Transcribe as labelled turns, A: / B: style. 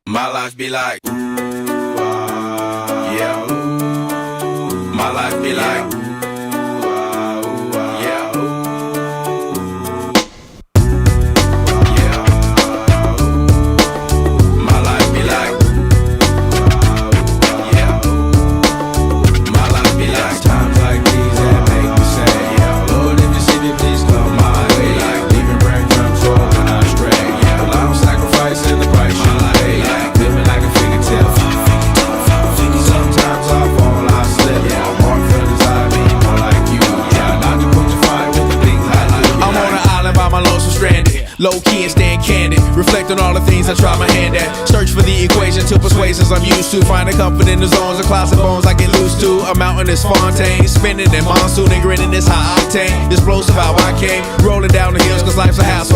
A: My life be like, ooh, yeah, ooh. My life be like, ooh, yeah, ooh. Yeah, ooh. My life be like, yeah, ooh. My life be like, times like these that make me say, yeah, Lord, if you see me, please come my way. Like leaving breadcrumbs for when I stray. Yeah, well, I'm sacrificing the price you pay. Like living like a fairy tale. Sometimes I fall, I slip. Yeah, I'm more feelings I be more like you. Yeah, not to put you fire with the things I do. I'm on an island by my lonesome stranded. Low key and staying candid. Reflect on all the things I try my hand at. Search for the equation to persuasions I'm used to. Finding comfort in the zones of closet bones I get loose to. A mountain is Fontaine. Spinning in monsoon and grinning is high octane. Explosive how I came. Rolling down the hills cause life's a hassle.